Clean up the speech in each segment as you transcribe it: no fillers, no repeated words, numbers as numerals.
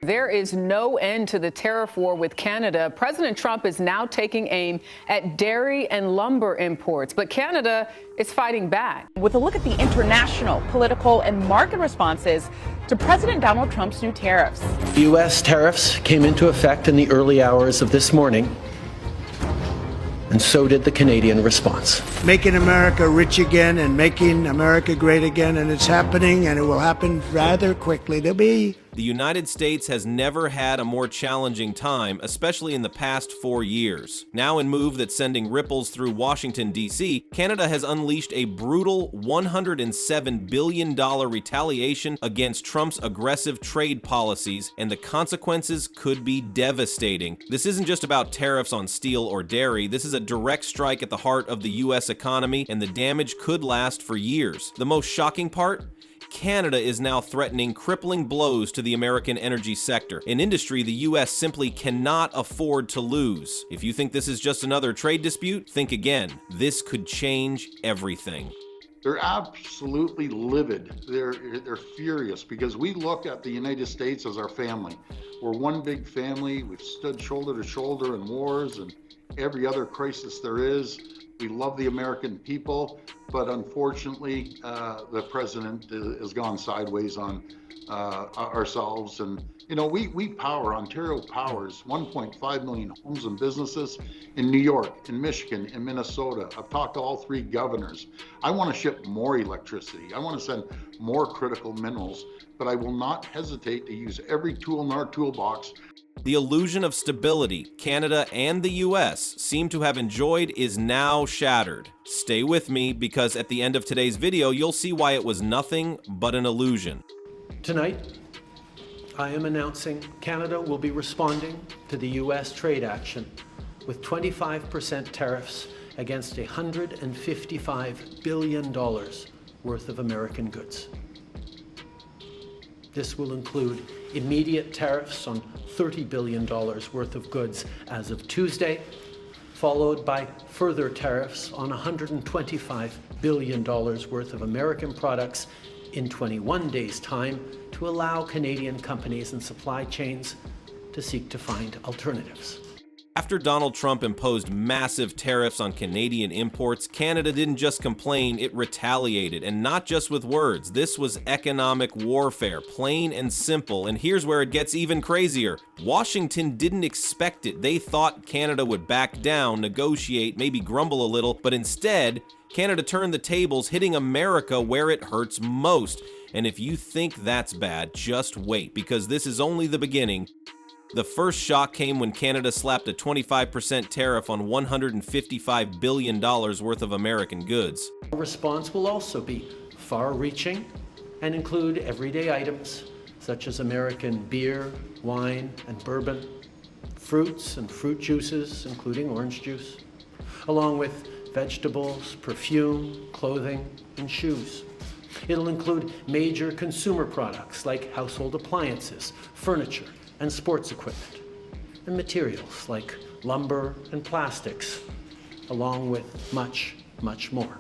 There is no end to the tariff war with Canada. President Trump is now taking aim at dairy and lumber imports, but Canada is fighting back. With a look at the international, political, and market responses to President Donald Trump's new tariffs. U.S. tariffs came into effect in the early hours of this morning, and so did the Canadian response. Making America rich again and making America great again, and it's happening, and it will happen rather quickly. The United States has never had a more challenging time, especially in the past 4 years. Now in move that's sending ripples through Washington, D.C., Canada has unleashed a brutal $107 billion retaliation against Trump's aggressive trade policies, and the consequences could be devastating. This isn't just about tariffs on steel or dairy. This is a direct strike at the heart of the U.S. economy, and the damage could last for years. The most shocking part? Canada is now threatening crippling blows to the American energy sector, an industry the U.S. simply cannot afford to lose. If you think this is just another trade dispute, think again. This could change everything. They're absolutely livid. They're furious because we look at the United States as our family. We're one big family. We've stood shoulder to shoulder in wars and every other crisis there is. We love the American people, but unfortunately, the president has gone sideways on ourselves. And, you know, we power, Ontario powers 1.5 million homes and businesses in New York, in Michigan, in Minnesota. I've talked to all 3 governors. I want to ship more electricity. I want to send more critical minerals, but I will not hesitate to use every tool in our toolbox. The illusion of stability Canada and the U.S. seem to have enjoyed is now shattered. Stay with me, because at the end of today's video, you'll see why it was nothing but an illusion. Tonight, I am announcing Canada will be responding to the U.S. trade action with 25% tariffs against $155 billion worth of American goods. This will include immediate tariffs on $30 billion worth of goods as of Tuesday, followed by further tariffs on $125 billion worth of American products in 21 days' time to allow Canadian companies and supply chains to seek to find alternatives. After Donald Trump imposed massive tariffs on Canadian imports, Canada didn't just complain, it retaliated, and not just with words. This was economic warfare, plain and simple, and here's where it gets even crazier. Washington didn't expect it. They thought Canada would back down, negotiate, maybe grumble a little, but instead, Canada turned the tables, hitting America where it hurts most. And if you think that's bad, just wait, because this is only the beginning. The first shock came when Canada slapped a 25% tariff on $155 billion worth of American goods. Our response will also be far-reaching and include everyday items such as American beer, wine, and bourbon, fruits and fruit juices, including orange juice, along with vegetables, perfume, clothing, and shoes. It'll include major consumer products like household appliances, furniture, and sports equipment, and materials like lumber and plastics, along with much, much more.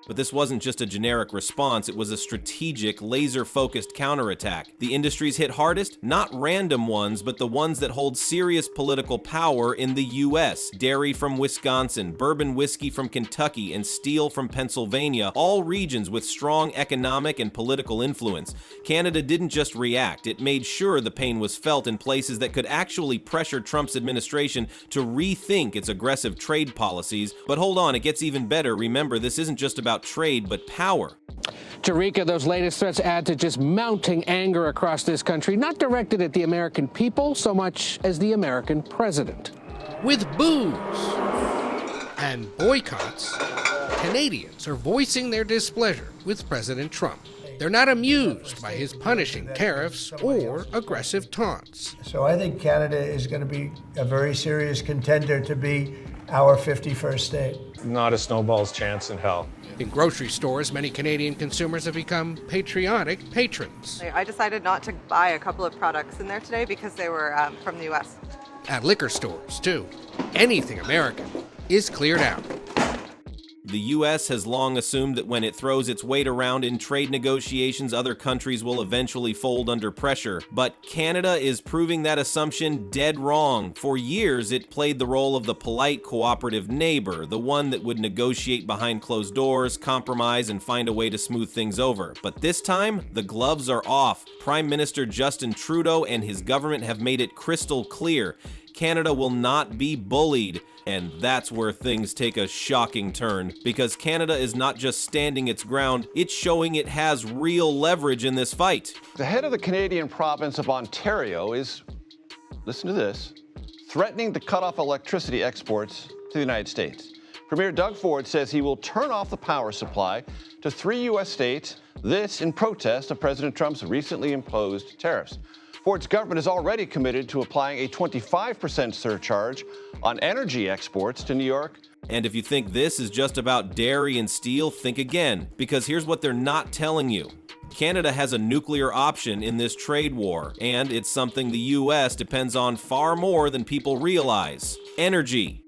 But this wasn't just a generic response, it was a strategic, laser-focused counterattack. The industries hit hardest, not random ones, but the ones that hold serious political power in the U.S. Dairy from Wisconsin, bourbon whiskey from Kentucky, and steel from Pennsylvania, all regions with strong economic and political influence. Canada didn't just react, it made sure the pain was felt in places that could actually pressure Trump's administration to rethink its aggressive trade policies. But hold on, it gets even better. Remember, this isn't just about trade, but power. Tarika, those latest threats add to just mounting anger across this country, not directed at the American people so much as the American president. With boos and boycotts, Canadians are voicing their displeasure with President Trump. They're not amused by his punishing tariffs or aggressive taunts. So I think Canada is going to be a very serious contender to be our 51st state. Not a snowball's chance in hell. In grocery stores, many Canadian consumers have become patriotic patrons. I decided not to buy a couple of products in there today because they were from the U.S. At liquor stores, too. Anything American is cleared out. The U.S. has long assumed that when it throws its weight around in trade negotiations, other countries will eventually fold under pressure. But Canada is proving that assumption dead wrong. For years, it played the role of the polite, cooperative neighbor, the one that would negotiate behind closed doors, compromise, and find a way to smooth things over. But this time, the gloves are off. Prime Minister Justin Trudeau and his government have made it crystal clear. Canada will not be bullied. And that's where things take a shocking turn, because Canada is not just standing its ground, it's showing it has real leverage in this fight. The head of the Canadian province of Ontario is, listen to this, threatening to cut off electricity exports to the United States. Premier Doug Ford says he will turn off the power supply to 3 U.S. states, this in protest of President Trump's recently imposed tariffs. Ford's government is already committed to applying a 25% surcharge on energy exports to New York. And if you think this is just about dairy and steel, think again, because here's what they're not telling you. Canada has a nuclear option in this trade war, and it's something the U.S. depends on far more than people realize: energy.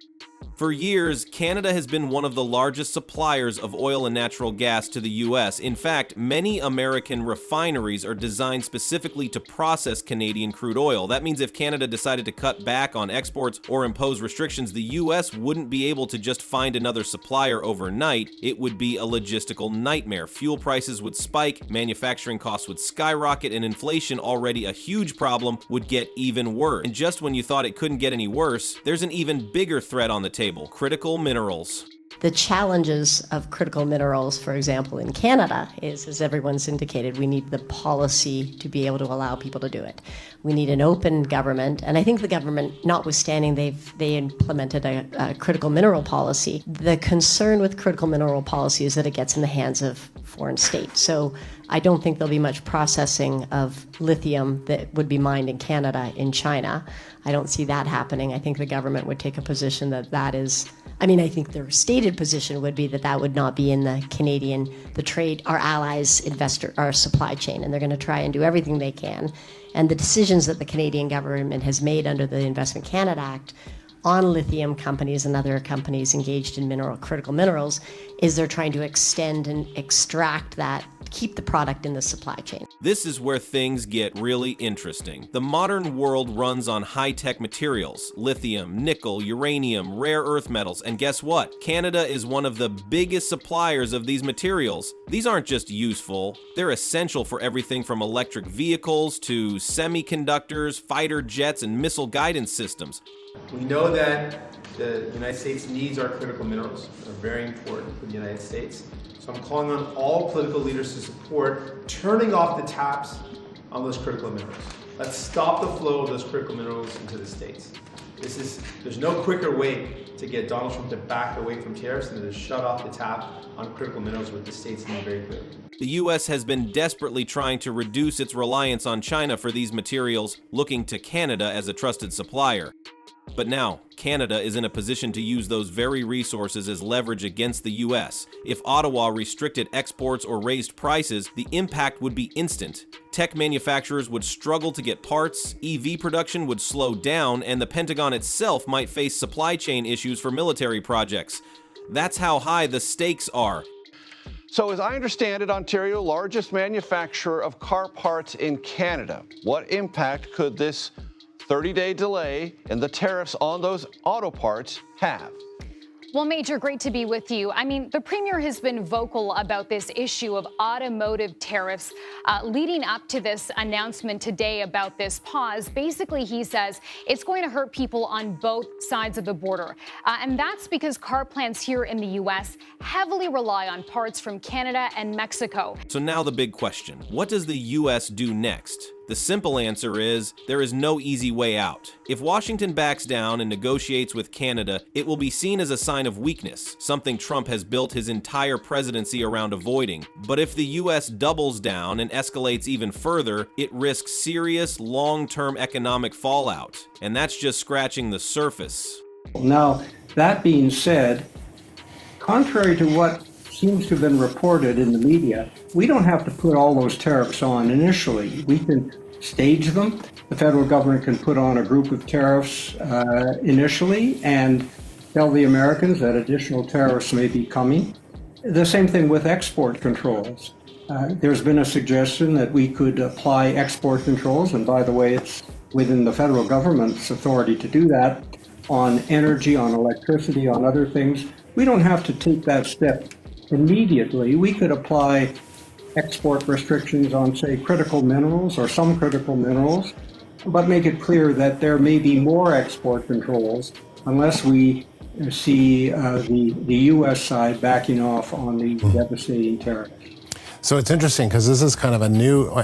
For years, Canada has been one of the largest suppliers of oil and natural gas to the U.S. In fact, many American refineries are designed specifically to process Canadian crude oil. That means if Canada decided to cut back on exports or impose restrictions, the U.S. wouldn't be able to just find another supplier overnight. It would be a logistical nightmare. Fuel prices would spike, manufacturing costs would skyrocket, and inflation, already a huge problem, would get even worse. And just when you thought it couldn't get any worse, there's an even bigger threat on the table: critical minerals. The challenges of critical minerals, for example, in Canada is, as everyone's indicated, we need the policy to be able to allow people to do it. We need an open government, and I think the government, notwithstanding they implemented a critical mineral policy, the concern with critical mineral policy is that it gets in the hands of foreign states. So I don't think there'll be much processing of lithium that would be mined in Canada in China. I don't see that happening. I think the government would take a position that is, I think their stated position would be that would not be in the Canadian, the trade, our allies' our supply chain, and they're going to try and do everything they can. And the decisions that the Canadian government has made under the Investment Canada Act on lithium companies and other companies engaged in critical minerals is they're trying to extend and extract that, keep the product in the supply chain. This is where things get really interesting. The modern world runs on high-tech materials: lithium, nickel, uranium, rare earth metals, and guess what? Canada is one of the biggest suppliers of these materials. These aren't just useful, they're essential for everything from electric vehicles to semiconductors, fighter jets, and missile guidance systems. We know that the United States needs our critical minerals. They're very important for the United States. So I'm calling on all political leaders to support turning off the taps on those critical minerals. Let's stop the flow of those critical minerals into the States. There's no quicker way to get Donald Trump to back away from tariffs than to shut off the tap on critical minerals, with the States being very clear. The U.S. has been desperately trying to reduce its reliance on China for these materials, looking to Canada as a trusted supplier. But now, Canada is in a position to use those very resources as leverage against the U.S. If Ottawa restricted exports or raised prices, the impact would be instant. Tech manufacturers would struggle to get parts, EV production would slow down, and the Pentagon itself might face supply chain issues for military projects. That's how high the stakes are. So as I understand it, Ontario, largest manufacturer of car parts in Canada. What impact could this 30-day delay in the tariffs on those auto parts have? Well, Major, great to be with you. The Premier has been vocal about this issue of automotive tariffs leading up to this announcement today about this pause. Basically, he says it's going to hurt people on both sides of the border. And that's because car plants here in the U.S. heavily rely on parts from Canada and Mexico. So now the big question: what does the U.S. do next? The simple answer is there is no easy way out. If Washington backs down and negotiates with Canada, it will be seen as a sign of weakness, something Trump has built his entire presidency around avoiding. But if the U.S. doubles down and escalates even further, it risks serious long-term economic fallout. And that's just scratching the surface. Now, that being said, contrary to what seems to have been reported in the media, we don't have to put all those tariffs on initially. We can stage them. The federal government can put on a group of tariffs initially, and tell the Americans that additional tariffs may be coming. The same thing with export controls. There's been a suggestion that we could apply export controls, and by the way, it's within the federal government's authority to do that, on energy, on electricity, on other things. We don't have to take that step immediately. We could apply export restrictions on, say, critical minerals or some critical minerals, but make it clear that there may be more export controls unless we see the U.S. side backing off on the devastating tariffs. So it's interesting because this is kind of a new,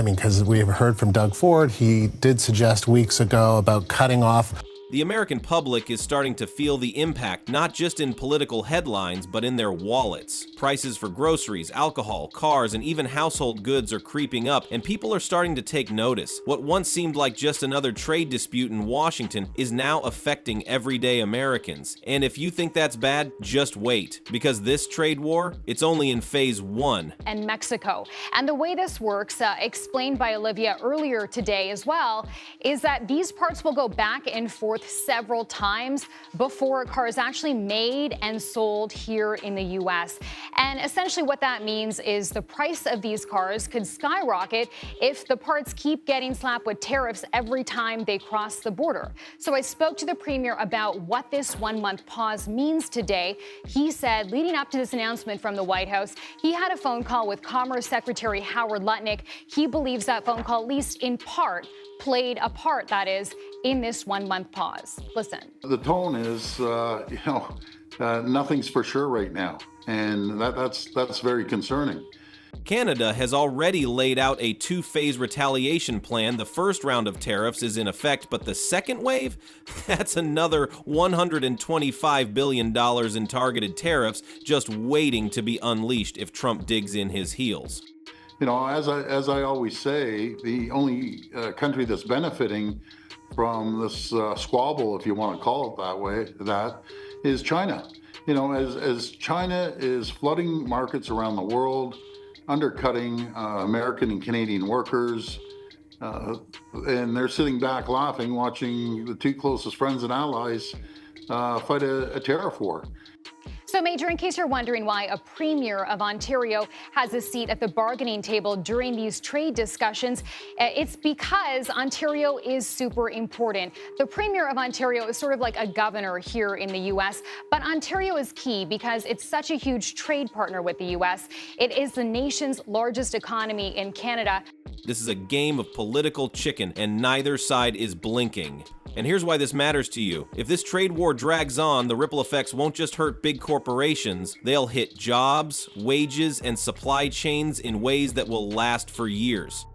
because we've heard from Doug Ford. He did suggest weeks ago about cutting off. The American public is starting to feel the impact, not just in political headlines, but in their wallets. Prices for groceries, alcohol, cars, and even household goods are creeping up, and people are starting to take notice. What once seemed like just another trade dispute in Washington is now affecting everyday Americans. And if you think that's bad, just wait, because this trade war, it's only in phase 1. And Mexico. And the way this works, explained by Olivia earlier today as well, is that these parts will go back and forth several times before a car is actually made and sold here in the U.S. And essentially what that means is the price of these cars could skyrocket if the parts keep getting slapped with tariffs every time they cross the border. So I spoke to the premier about what this 1-month pause means today. He said, leading up to this announcement from the White House, he had a phone call with Commerce Secretary Howard Lutnick. He believes that phone call, at least in part, played a part, that is, in this 1-month pause. Listen. The tone is, nothing's for sure right now, and that's very concerning. Canada has already laid out a 2-phase retaliation plan. The first round of tariffs is in effect, but the second wave? That's another $125 billion in targeted tariffs just waiting to be unleashed if Trump digs in his heels. As I always say, the only country that's benefiting from this squabble, if you want to call it that way, that is China. As China is flooding markets around the world, undercutting American and Canadian workers, and they're sitting back laughing, watching the two closest friends and allies fight a tariff war. So, Major, in case you're wondering why a premier of Ontario has a seat at the bargaining table during these trade discussions, it's because Ontario is super important. The premier of Ontario is sort of like a governor here in the U.S., but Ontario is key because it's such a huge trade partner with the U.S. It is the nation's largest economy in Canada. This is a game of political chicken, and neither side is blinking. And here's why this matters to you. If this trade war drags on, the ripple effects won't just hurt big corporations, they'll hit jobs, wages, and supply chains in ways that will last for years.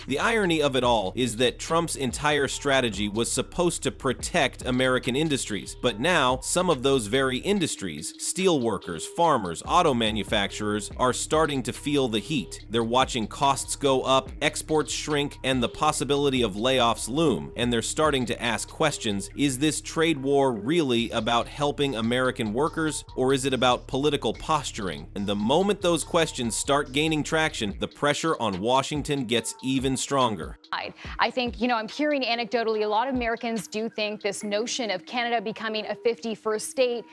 The irony of it all is that Trump's entire strategy was supposed to protect American industries, but now some of those very industries, steelworkers, farmers, auto manufacturers, are starting to feel the heat. They're watching costs go up, exports shrink, and the possibility of layoffs loom, and they're starting to ask questions. Is this trade war really about helping American workers, or is it about political posturing? And the moment those questions start gaining traction, the pressure on Washington gets even stronger. I think, I'm hearing anecdotally, a lot of Americans do think this notion of Canada becoming a 51st state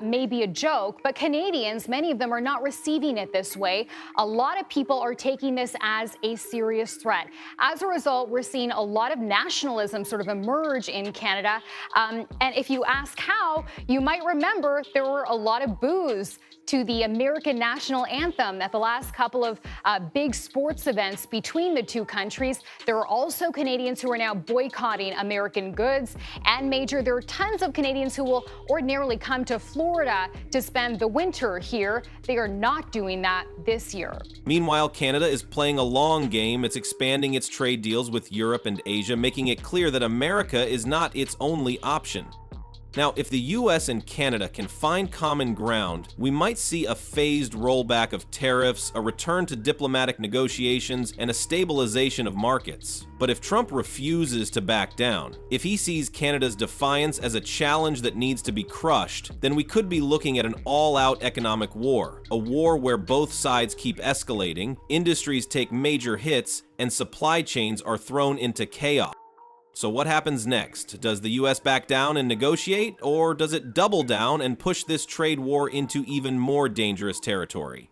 may be a joke, but Canadians, many of them are not receiving it this way. A lot of people are taking this as a serious threat. As a result, we're seeing a lot of nationalism sort of emerge in Canada. And if you ask how, you might remember there were a lot of boos to the American national anthem at the last couple of big sports events between the two countries. There are also Canadians who are now boycotting American goods. And Major, there are tons of Canadians who will ordinarily come to Florida to spend the winter here. They are not doing that this year. Meanwhile, Canada is playing a long game. It's expanding its trade deals with Europe and Asia, making it clear that America is not its only option. Now, if the US and Canada can find common ground, we might see a phased rollback of tariffs, a return to diplomatic negotiations, and a stabilization of markets. But if Trump refuses to back down, if he sees Canada's defiance as a challenge that needs to be crushed, then we could be looking at an all-out economic war, a war where both sides keep escalating, industries take major hits, and supply chains are thrown into chaos. So what happens next? Does the US back down and negotiate, or does it double down and push this trade war into even more dangerous territory?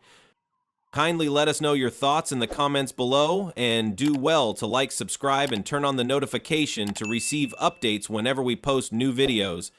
Kindly let us know your thoughts in the comments below, and do well to like, subscribe, and turn on the notification to receive updates whenever we post new videos.